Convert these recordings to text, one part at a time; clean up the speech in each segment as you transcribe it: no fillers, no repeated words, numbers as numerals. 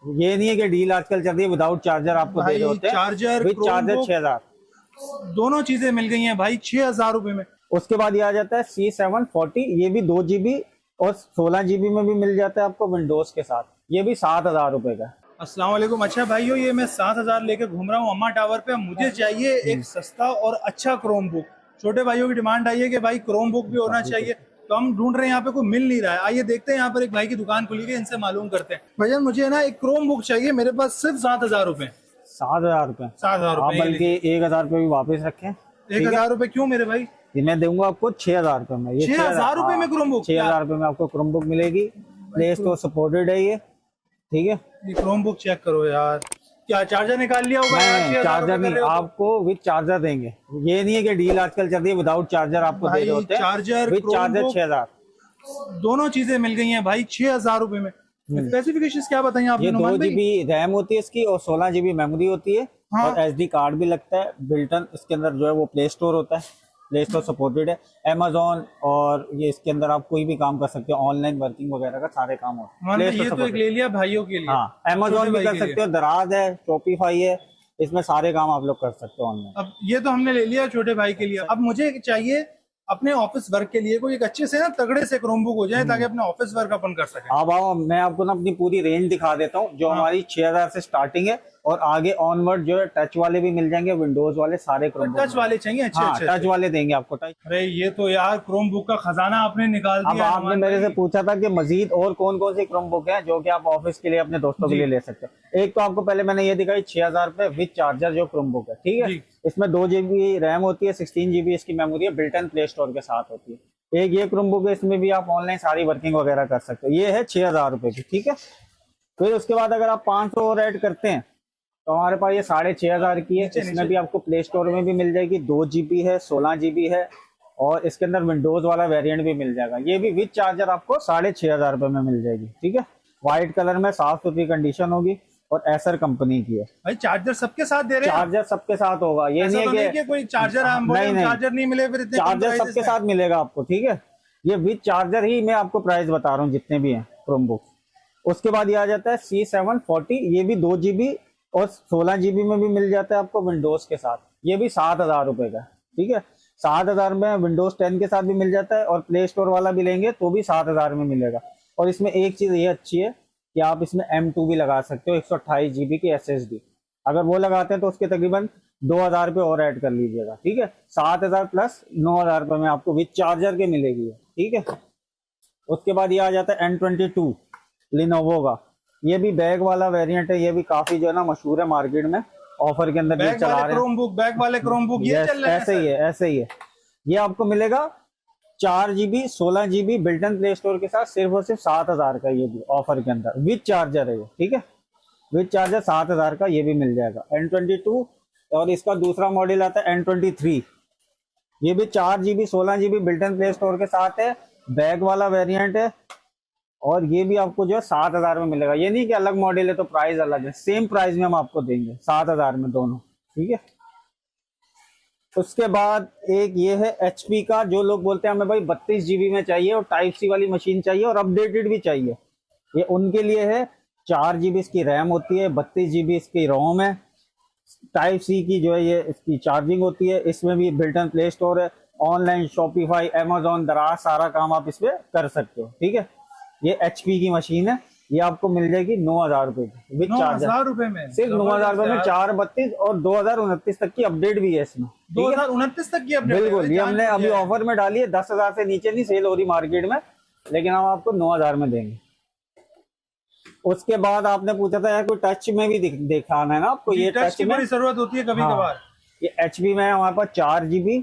ये नहीं है कि डील आजकल चल रही है विदाउट चार्जर आपको दे रहे होते हैं। Charger with charger 6000। दोनों चीजें मिल गई हैं भाई 6000 रुपए में। उसके बाद ये आ जाता है C740, ये भी 2 GB और 16 GB में भी मिल जाता है आपको विंडोज के साथ। ये भी 7000 रुपए का। अस्सलाम वालेकुम। अच्छा भाइयों, ये मैं 7000 लेके घूम रहा हूँ अम्मा टावर पे। मुझे चाहिए एक सस्ता और अच्छा क्रोम बुक। छोटे भाइयों की डिमांड आई है कि भाई क्रोम बुक भी होना चाहिए, तो हम ढूंढ रहे हैं, यहाँ पे कोई मिल नहीं रहा है। आइए देखते हैं, यहाँ पर एक भाई की दुकान खुली है, इनसे मालूम करते हैं। भैया मुझे ना एक क्रोम बुक चाहिए, मेरे पास सिर्फ 7000 रुपए। 7000 रुपए? 7000 आप रुपए बल्कि 1000 रुपए भी वापस रखें। 1000 रुपए क्यों मेरे भाई? ये मैं दूंगा आपको 6000 रुपए में। ये 6000 रुपए में क्रोम बुक? 6000 रुपए में आपको क्रोम बुक मिलेगी। प्ले स्टोर सपोर्टेड है ये, ठीक है। ये क्रोम बुक चेक करो यार, क्या चार्जर निकाल लिया होगा यार? नहीं, चार्जर नहीं, आपको विद चार्जर देंगे। ये नहीं है कि डील आजकल चल रही है विदाउट चार्जर आपको दे रहे होते हैं। Charger with charger 6000। दोनों चीजें मिल गई हैं भाई 6000 रुपए में। स्पेसिफिकेशंस क्या बताइए आपने? ये 2 GB रैम होती है इसकी और 16 GB मेमोरी होती है। हाँ। और SD कार्ड भी लगता है बिल्टन। इसके अंदर जो है वो प्ले स्टोर होता है, प्ले स्टोर सपोर्टेड है। Amazon और ये इसके अंदर आप कोई भी काम कर सकते हो, ऑनलाइन वर्किंग वगैरह का सारे काम होता है। ये तो एक ले लिया भाइयों के लिए। हाँ, Amazon भी कर सकते हो, दराज है, शॉपिफाई है, इसमें सारे काम आप लोग कर सकते हो ऑनलाइन। अब ये तो हमने ले लिया छोटे भाई के लिए। अब मुझे चाहिए अपने ऑफिस वर्क के लिए कोई एक अच्छे से ना तगड़े से क्रोम बुक हो जाए, ताकि अपने ऑफिस वर्क अपन कर सके। अब आओ, मैं आपको ना अपनी पूरी रेंज दिखा देता हूँ जो हमारी 6000 से स्टार्टिंग है। और आगे ऑनवर्ड जो है टच वाले भी मिल जाएंगे, विंडोज वाले सारे क्रोम टच वाले चाहिए? अच्छे अच्छे टच वाले देंगे आपको। टच। अरे ये तो यार क्रोम बुक का खजाना आपने निकाल दिया। अब आपने मेरे से पूछा था कि मजीद और कौन कौन सी क्रोम बुक है जो कि आप ऑफिस के लिए अपने दोस्तों के लिए ले सकते हो। एक तो आपको पहले मैंने ये दिखाई 6000 रुपए विद चार्जर जो क्रोम बुक है, ठीक है। इसमें 2 GB रैम होती है, 16 GB इसकी मेमोरी है, बिल्ट इन प्ले स्टोर के साथ होती है। एक ये क्रोम बुक है, इसमें भी आप ऑनलाइन सारी वर्किंग वगैरह कर सकते हो। ये है 6000 रुपए की, ठीक है। फिर उसके बाद अगर आप 500 और ऐड करते हैं तो हमारे पास ये 6500 की है। इसमें भी आपको प्ले स्टोर में भी मिल जाएगी, 2 GB है, 16 GB है और इसके अंदर विंडोज वाला वेरिएंट भी मिल जाएगा। ये भी विद चार्जर आपको 6500 रुपए में मिल जाएगी, ठीक है। व्हाइट कलर में, साफ सुथरी कंडीशन होगी और एसर कंपनी की है। भाई चार्जर सबके साथ दे रहे हैं? चार्जर सबके साथ होगा, ये नहीं है कि कोई चार्जर चार्जर नहीं मिले फिर इतने चार्जर सबके साथ मिलेगा आपको, ठीक है। ये विद चार्जर ही मैं आपको प्राइस बता रहा हूँ जितने भी हैं क्रोम बुक। उसके बाद ये आ जाता है C740, ये भी 2 GB और 16 GB में भी मिल जाता है आपको विंडोज के साथ। ये भी 7000 रुपए का, ठीक है। 7000 में विंडोज 10 के साथ भी मिल जाता है और प्ले स्टोर वाला भी लेंगे तो भी 7000 में मिलेगा। और इसमें एक चीज ये अच्छी है कि आप इसमें M2 भी लगा सकते हो, 128 GB की SSD। अगर वो लगाते हैं तो उसके तकरीबन 2000 रुपये और ऐड कर लीजिएगा, ठीक है। 7000 प्लस 9000 रुपये में आपको विद चार्जर के मिलेगी, ठीक है। उसके बाद ये आ जाता है N22 लिनोवो का। ये भी बैग वाला वेरिएंट है, ये भी काफी जो है ना मशहूर है मार्केट में, ऑफर के अंदर ये चला रहे हैं। बैग वाले क्रोम बुक ये चल रहा है। ऐसे ही है, ऐसे ही है। ये आपको मिलेगा 4 GB 16 GB built in play store के साथ, सिर्फ और सिर्फ 7000 का। ये भी ऑफर के अंदर विद चार्जर है ये, ठीक है। विद चार्जर 7000 का ये भी मिल जाएगा N22। और इसका दूसरा मॉडल आता है N23। ये भी 4 GB 16 GB built in play store के साथ है, बैग वाला वेरिएंट है और ये भी आपको जो है 7000 में मिलेगा। ये नहीं कि अलग मॉडल है तो प्राइस अलग है, सेम प्राइस में हम आपको देंगे 7000 में दोनों, ठीक है। उसके बाद एक ये है HP का। जो लोग बोलते हैं हमें भाई 32 GB में चाहिए और टाइप सी वाली मशीन चाहिए और अपडेटेड भी चाहिए, ये उनके लिए है। 4 GB इसकी रैम होती है, 32 GB इसकी रोम है, टाइप सी की जो है ये इसकी चार्जिंग होती है। इसमें भी बिल्ट इन प्ले स्टोर है, ऑनलाइन शॉपिफाई, Amazon, दराज सारा काम आप इसमें कर सकते हो, ठीक है। ये HP की मशीन है, ये आपको मिल जाएगी 9000 रुपए की विद चार्जर। 9000 रुपए में? सिर्फ 9000 रुपए में 432 और 2029 तक की अपडेट भी है इसमें, 2029 तक की अपडेट? बिल्कुल। ये हमने अभी ऑफर में डाली है, 10,000 से नीचे नहीं सेल हो रही मार्केट में, लेकिन हम आपको 9000 में देंगे। उसके बाद आपने पूछा था यार कोई टच में भी दिखाना है ना आपको, ये टच की बड़ी जरूरत होती है कभी कभार। ये HP में हमारे पास 4 GB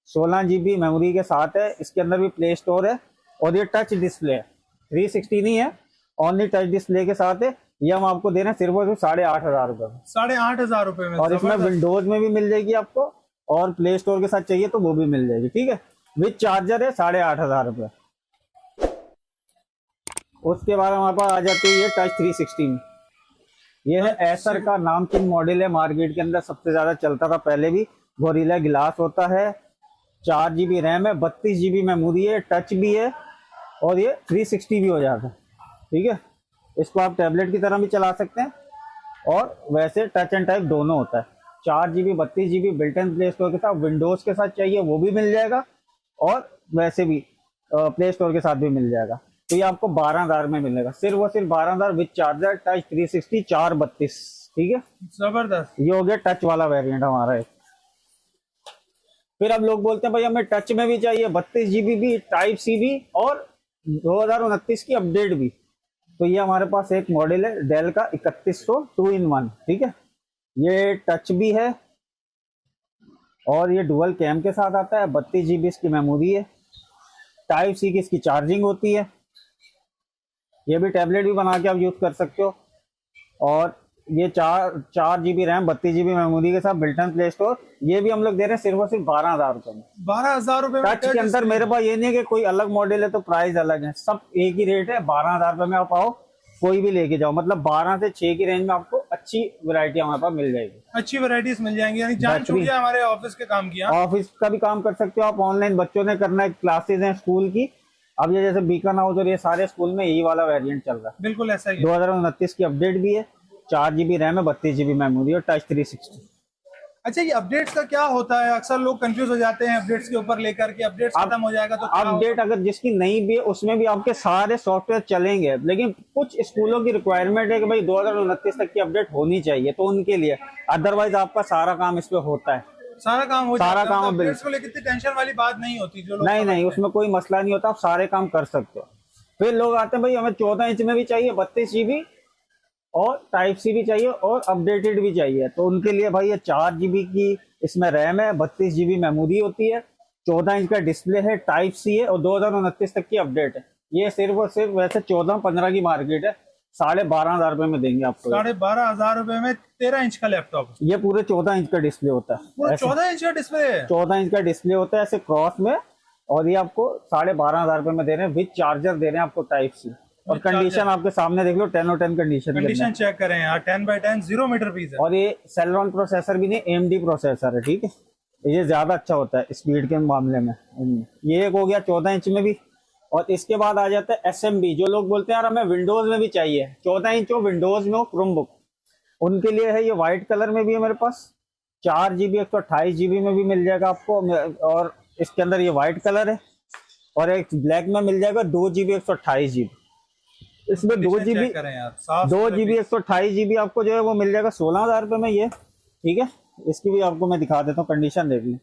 16 GB मेमोरी के साथ है, इसके अंदर भी प्ले स्टोर है और ये टच डिस्प्ले है, 360 नहीं है, ओनली टच डिस्प्ले के साथ है। ये हम आपको दे रहे हैं सिर्फ और सिर्फ 8500 रुपए में। 8500 रुपए में? और इसमें विंडोज में भी मिल जाएगी आपको और प्ले स्टोर के साथ चाहिए तो वो भी मिल जाएगी, ठीक है। विद चार्जर है 8500 रुपए। उसके बाद हमारे पास आ जाती है ये टच 360 में। ये है एसर का नामचीन मॉडल है, मार्केट के अंदर सबसे ज्यादा चलता था पहले भी। गोरिल्ला ग्लास होता है, 4 GB रैम है, 32 GB मेमोरी है, टच भी है और ये 360 भी हो जाता है, ठीक है। इसको आप टैबलेट की तरह भी चला सकते हैं और वैसे टच एंड टाइप दोनों होता है। 4 GB 32 GB built in play store के साथ, विंडोज के साथ चाहिए वो भी मिल जाएगा और वैसे भी प्ले स्टोर के साथ भी मिल जाएगा। तो ये आपको 12,000 में मिलेगा, सिर्फ और सिर्फ 12,000 विद चार्जर, टच 360, 432। ठीक है, जबरदस्त। ये हो गया टच वाला वेरिएंट हमारा एक। फिर अब लोग बोलते हैं भाई हमें टच में भी चाहिए, 32 GB भी, टाइप सी भी और 2029 की अपडेट भी। तो ये हमारे पास एक मॉडल है डेल का 3100 2-in-1। ठीक है, ये टच भी है और ये डुअल कैम के साथ आता है। 32 GB इसकी मेमोरी है, टाइप सी की इसकी चार्जिंग होती है। ये भी टैबलेट भी बना के आप यूज कर सकते हो। और ये 4 GB रैम 32 GB मेमोरी के साथ बिल्ट इन प्ले स्टोर, ये भी हम लोग दे रहे हैं सिर्फ और सिर्फ 12,000 रुपए में। 12,000 रुपए में टच के अंदर मेरे पास ये नहीं है कि कोई अलग मॉडल है तो प्राइस अलग है, सब एक ही रेट है। 12,000 रुपए में आप आओ, कोई भी लेके जाओ, मतलब 12 से 6 की रेंज में आपको अच्छी वैरायटी हमारे पास मिल जाएगी, अच्छी वैरायटीज मिल जाएंगी। यानी जान छूट गया हमारे ऑफिस के काम किया। ऑफिस का भी काम कर सकते हो आप, ऑनलाइन बच्चों ने करना है, क्लासेज हैं स्कूल की। अब ये जैसे बीकन हाउस और ये सारे स्कूल में यही वाला वेरिएंट चल रहा है। बिल्कुल ऐसा ही है। 2029 की अपडेट भी है, 4 GB रैम है, 32 GB मेमोरी और टच 360। अच्छा, ये अपडेट्स का क्या होता है? अक्सर लोग कंफ्यूज हो जाते हैं अपडेट्स के ऊपर लेकर के, अपडेट्स खत्म हो जाएगा तो क्या अपडेट अगर जिसकी नहीं भी है उसमें भी आपके सारे सॉफ्टवेयर चलेंगे, लेकिन कुछ स्कूलों की रिक्वायरमेंट है कि भाई 2029 तक की अपडेट होनी चाहिए, तो उनके लिए। अदरवाइज आपका सारा काम इस पे होता है, सारा काम हो सारा जाता है। काम तो अपडेट्स को लेकर इतनी टेंशन वाली बात नहीं होती जो लोग नहीं, उसमें कोई मसला नहीं होता, आप सारे काम कर सकते हो। फिर लोग आते हैं भाई हमें 14 इंच में भी चाहिए, 32 GB और टाइप सी भी चाहिए और अपडेटेड भी चाहिए, तो उनके लिए भाई ये 4 GB की इसमें रैम है, 32 GB मेमोरी होती है, 14 इंच का डिस्प्ले है, टाइप सी है और 2029 तक की अपडेट है। ये सिर्फ और सिर्फ वैसे 14-15 की मार्केट है, 12,500 रुपए में देंगे आपको। 12,500 रुपए में 13 इंच का लैपटॉप। ये पूरे 14 इंच का डिस्प्ले होता है, पूरा 14 इंच का डिस्प्ले है। 14 इंच का डिस्प्ले होता है ऐसे क्रॉस में, और ये आपको 12,500 रुपए में दे रहे हैं, विद चार्जर दे रहे हैं आपको टाइप सी। और कंडीशन आपके सामने देख लो, 10/10 कंडीशन चेक करें यार, 10/10 0 मीटर पीस है। और ये सेलेरॉन प्रोसेसर भी नहीं, AMD प्रोसेसर है। ठीक है, ये ज्यादा अच्छा होता है स्पीड के मामले में। ये एक हो गया 14 इंच में भी। और इसके बाद आ जाता है SMB, जो लोग बोलते हैं यार हमें विंडोज में भी चाहिए, 14 इंच हो, विंडोज में हो, क्रोमबुक, उनके लिए है। ये व्हाइट कलर में भी है मेरे पास, 4 GB 128 GB में भी मिल जाएगा आपको। और इसके अंदर ये व्हाइट कलर है और एक ब्लैक में मिल जाएगा 2 GB 128 GB। इसमें 2 GB 128 GB आपको जो है वो मिल जाएगा 16,000 रुपए में ये। ठीक है, इसकी भी आपको मैं दिखा देता हूँ, कंडीशन देख लें।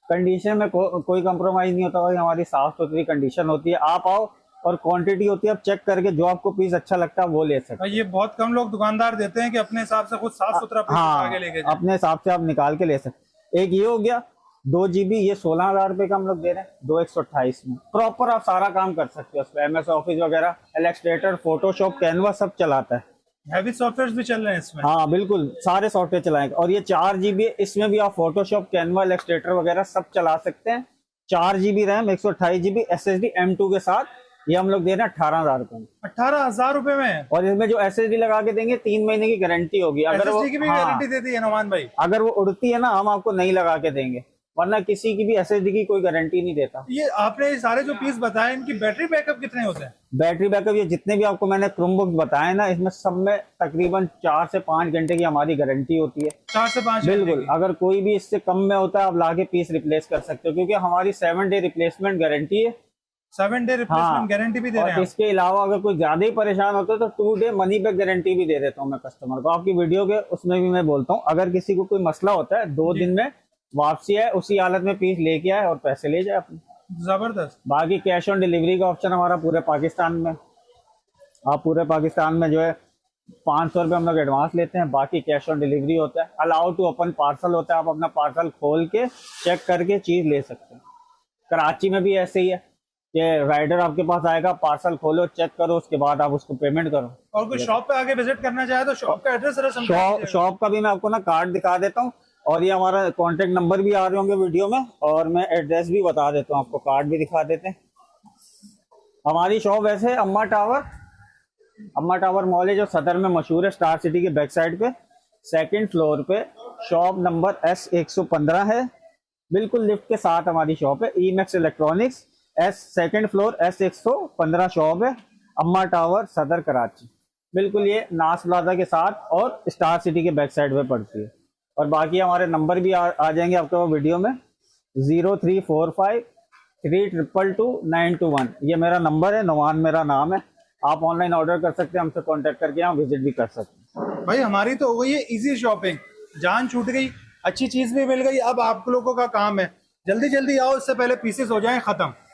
कंडीशन में कोई कंप्रोमाइज नहीं होता भाई, हमारी साफ सुथरी कंडीशन होती है। आप आओ और क्वांटिटी होती है, आप चेक करके जो आपको पीस अच्छा लगता है वो ले सकते हैं। ये बहुत कम लोग दुकानदार देते हैं कि अपने हिसाब से खुद साफ सुथरा पीस आगे लेके जाए। अपने हिसाब से आप निकाल के ले सकते। एक ये हो गया 2 GB, ये 16,000 रुपए का हम लोग दे रहे हैं, 2/128 में। प्रॉपर आप सारा काम कर सकते हो उसमें, MS ऑफिस वगैरह, इलस्ट्रेटर, फोटोशॉप, कैनवा सब चलाता है। हैवी सॉफ्टवेयर भी चल रहे हैं इसमें। हाँ बिल्कुल, सारे सॉफ्टवेयर चलाएंगे। और ये 4 GB, इसमें भी आप फोटोशॉप, कैनवा, इलस्ट्रेटर वगैरह सब चला सकते हैं। 4 GB RAM, 128 GB SSD M2 के साथ, ये हम लोग दे रहे हैं 18,000 रुपए में। 18,000 रुपए में। और इसमें जो SSD लगा के देंगे 3 महीने की गारंटी होगी। अगर वो SSD की भी गारंटी देती है नोमान भाई? अगर वो उड़ती है ना, हम आपको नहीं लगा के देंगे, वरना किसी की भी SSD की कोई गारंटी नहीं देता। ये आपने सारे जो पीस बताए, इनकी बैटरी बैकअप कितने होते हैं? बैटरी बैकअप ये जितने भी आपको मैंने क्रोमबुक बताए ना, इसमें सब में तकरीबन 4 से 5 घंटे की हमारी गारंटी होती है। 4 से 5 बिल्कुल, अगर कोई भी इससे कम में होता है आप लाके पीस रिप्लेस कर सकते हो, क्योंकि हमारी 7 डे रिप्लेसमेंट गारंटी है। 7 डे रिप्लेसमेंट गारंटी भी दे रहे हैं। इसके अलावा अगर कोई ज्यादा ही परेशान होता है तो 2 डे मनी बैक गारंटी भी दे देता हूँ मैं कस्टमर को। आपकी वीडियो के उसमें भी मैं बोलता हूँ, अगर किसी को कोई मसला होता है 2 दिन में वापसी है, उसी हालत में पीस लेके आए और पैसे ले जाए अपने। जबरदस्त। बाकी कैश ऑन डिलीवरी का ऑप्शन हमारा पूरे पाकिस्तान में। आप पूरे पाकिस्तान में जो है 500 रुपये हम लोग एडवांस लेते हैं, बाकी कैश ऑन डिलीवरी होता है। अलाउ टू ओपन पार्सल होता है, आप अपना पार्सल खोल के चेक करके चीज ले सकते हैं। कराची में भी ऐसे ही है कि राइडर आपके पास आएगा, पार्सल खोलो, चेक करो, उसके बाद आप उसको पेमेंट करो। और कोई शॉप पे आगे विजिट करना चाहे तो शॉप का एड्रेस, शॉप का भी मैं आपको ना कार्ड दिखा देता हूँ, और ये हमारा कॉन्टेक्ट नंबर भी आ रहे होंगे वीडियो में, और मैं एड्रेस भी बता देता हूँ आपको, कार्ड भी दिखा देते हैं। हमारी शॉप वैसे अम्मा टावर मॉल है जो सदर में मशहूर है, स्टार सिटी के बैक साइड पे, 2nd फ्लोर पे, शॉप नंबर S115 है, बिल्कुल लिफ्ट के साथ हमारी शॉप है। Emax electronics, 2nd floor, S115 shop है, अम्मा टावर, सदर, कराची। बिल्कुल ये नास प्लाजा के साथ और स्टार सिटी के बैक साइड पे पड़ती है। और बाकी हमारे नंबर भी आ जाएंगे आपको वीडियो में, 0345322921 ये मेरा नंबर है, नवान मेरा नाम है। आप ऑनलाइन ऑर्डर कर सकते हैं, हमसे कांटेक्ट करके यहाँ विजिट भी कर सकते हैं। भाई हमारी तो हो गई है इजी शॉपिंग, जान छूट गई, अच्छी चीज भी मिल गई। अब आप लोगों का काम है जल्दी जल्दी आओ, इससे पहले पीसेस हो जाएं खत्म।